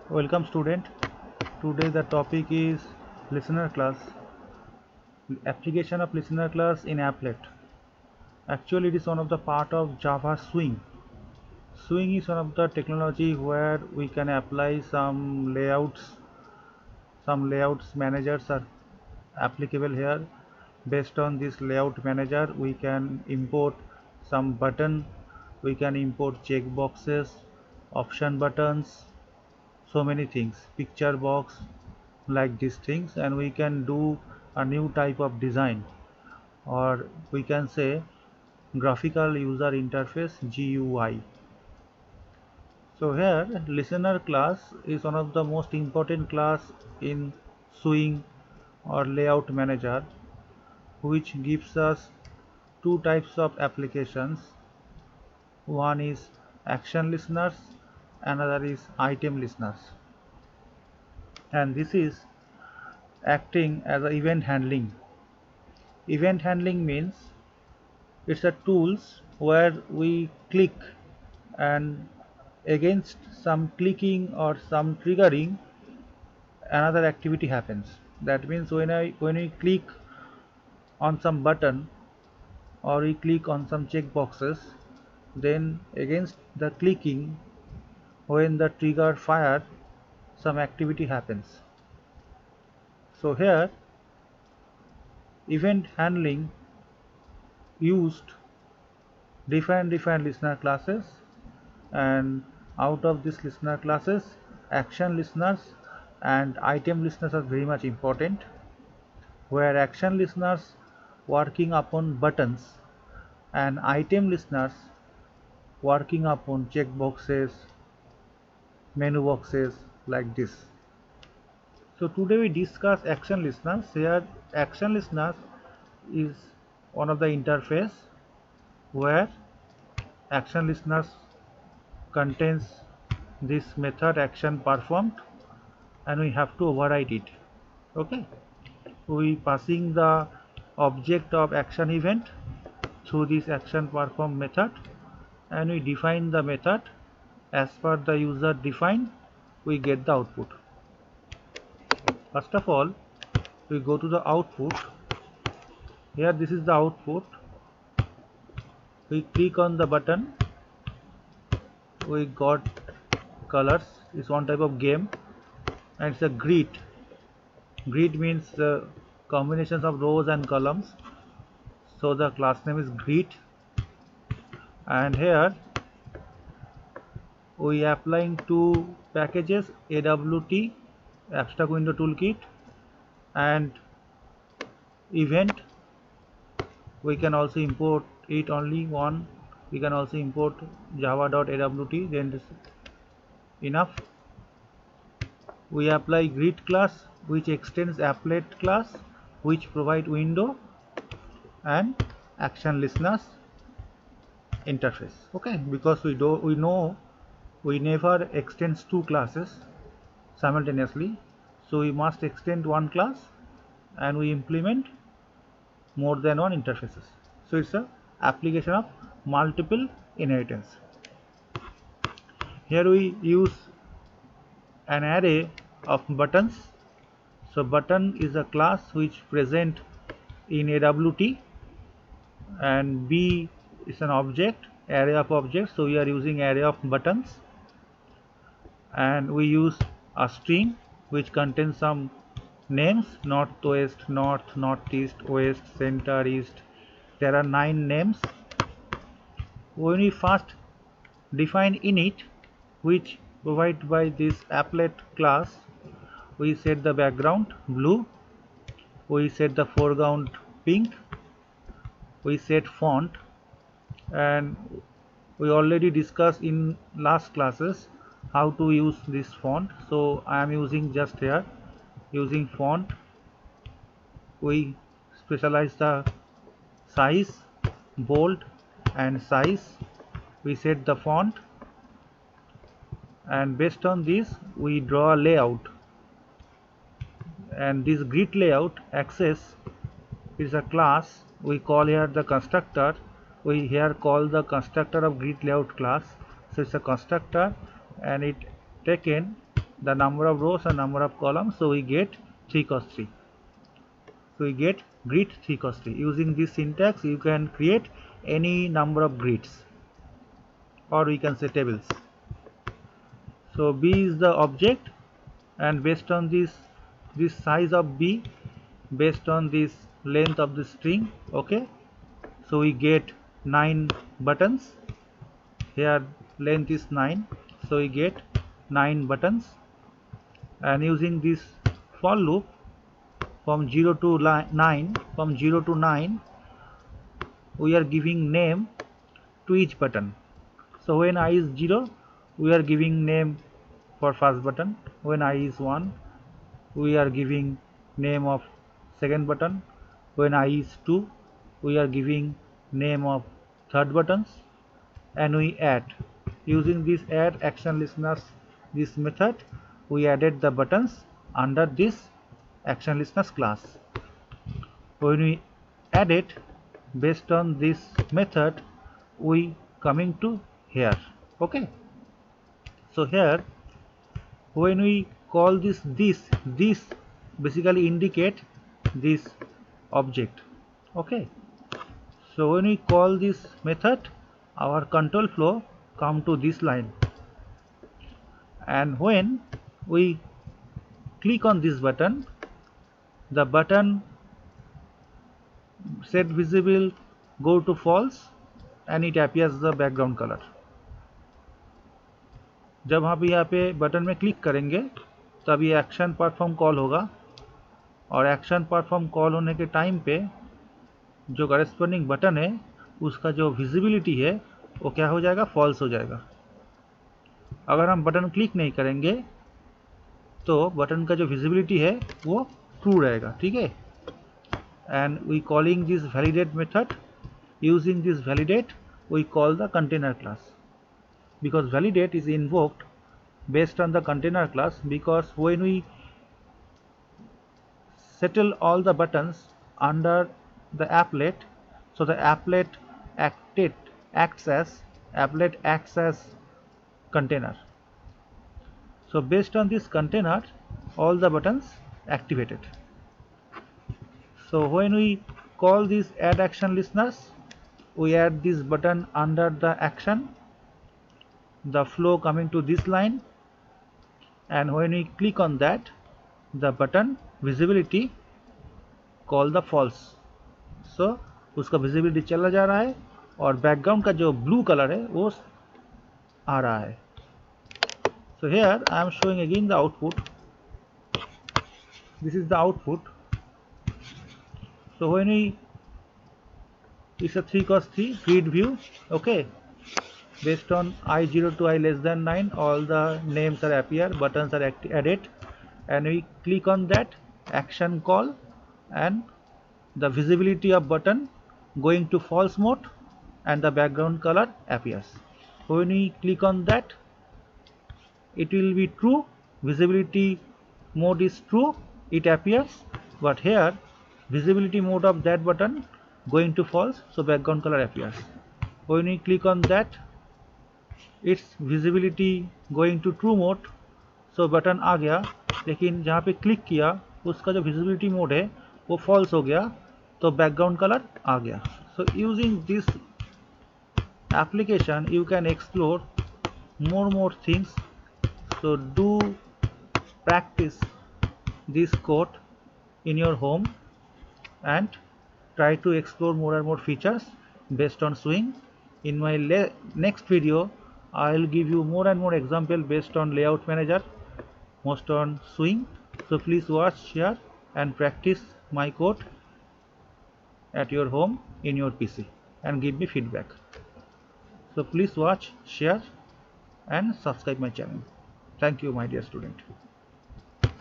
Welcome student. Today the topic is listener class. Application of listener class in applet. Actually it is one of the part of Java Swing. Swing is one of the technology where we can apply some layouts managers are applicable here. Based on this layout manager we can import some button, we can import checkboxes, option buttons, so many things, picture box, like these things, and we can do a new type of design, or we can say graphical user interface GUI. So here listener class is one of the most important class in Swing or layout manager, which gives us two types of applications. One is action listeners, another is item listeners, and this is acting as a event handling. Event handling means it's a tools where we click, and against some clicking or some triggering another activity happens. That means when we click on some button or we click on some check boxes, then against the clicking, when the trigger fire, some activity happens. So here event handling used different listener classes, and out of these listener classes action listeners and item listeners are very much important, where action listeners working upon buttons and item listeners working upon checkboxes, menu boxes, like this. So today we discuss action listeners. Here action listeners is one of the interface where action listeners contains this method action performed, and we have to override it. Okay, we passing the object of action event through this action perform method, and we define the method as per the user defined. We get the output. First of all we go to the output. Here this is the output. We click on the button, we got colors. It's one type of game, and it's a grid. Grid means combinations of rows and columns, so the class name is grid. And here we applying two packages, AWT abstract window toolkit and event. We can also import it only one. We can also import java.awt, then this enough. We apply grid class which extends applet class, which provide window and action listeners interface. Okay, because we know we never extends two classes simultaneously, so we must extend one class and we implement more than one interfaces. So it's a application of multiple inheritance. Here we use an array of buttons. So button is a class which present in AWT, and B is an object, array of objects, so we are using array of buttons. And we use a string which contains some names: north, west, north, northeast, west, center, east. There are 9 names. When we first define init, which provided by this applet class, we set the background blue, we set the foreground pink, we set font, and we already discussed in last classes how to use this font, so I am using just here using font. We specialize the size, bold and size. We set the font, and based on this we draw a layout, and this grid layout access is a class. We call here the constructor. We here call the constructor of grid layout class. So it's a constructor, and it taken the number of rows and number of columns, so we get 3 cos 3. So we get grid 3 cos 3. Using this syntax you can create any number of grids, or we can say tables. So B is the object, and based on this size of B, based on this length of the string, okay, so we get 9 buttons. Here length is 9, so we get 9 buttons. And using this for loop from 0 to 9, we are giving name to each button. So when I is 0, we are giving name for first button. When I is 1, we are giving name of second button. When I is 2, we are giving name of third buttons. And we add, using this add action listeners, this method, we added the buttons under this action listeners class. When we add it, based on this method, we coming to here, okay. So here when we call this basically indicate this object, okay. So when we call this method, our control flow come to this line, and when we click on this button, the button set visible go to false and it appears the background color. जब आप यहाँ पे button में click करेंगे तब ये action perform call होगा, और एक्शन परफॉर्म कॉल होने के टाइम पे जो करेस्पॉन्डिंग बटन है उसका जो विजिबिलिटी है वो क्या हो जाएगा, फॉल्स हो जाएगा। अगर हम बटन क्लिक नहीं करेंगे तो बटन का जो विजिबिलिटी है वो ट्रू रहेगा, ठीक है। And we calling this validate method, using this validate we call the container class, because validate is invoked based on the container class, because when we settle all the buttons under the applet, so the applet acts as container. So based on this container all the buttons activated. So when we call this add action listeners, we add this button under the action, the flow coming to this line, and when we click on that the button visibility call the false, so उसका visibility चला जा रहा है और background का जो blue color है वो आ रहा है। So here I am showing again the output. This is the output. So when we, it's a 3 cos 3 grid view, okay. Based on I0 to I less than 9, all the names are appear, buttons are added, and we click on that action call, and the visibility of button going to false mode and the background color appears. When we click on that, it will be true, visibility mode is true, it appears, but here visibility mode of that button going to false, so background color appears. When we click on that, its visibility going to true mode, so button आ गया, लेकिन जहाँ पे click किया उसका जो visibility mode है वो false हो गया, तो background color आ गया. So using this application you can explore more things. So do practice this code in your home and try to explore more and more features based on Swing. In my next video I will give you more and more example based on layout manager, most on Swing. So please watch, share and practice my code at your home in your PC and give me feedback. So please watch, share and subscribe my channel. Thank you my dear student.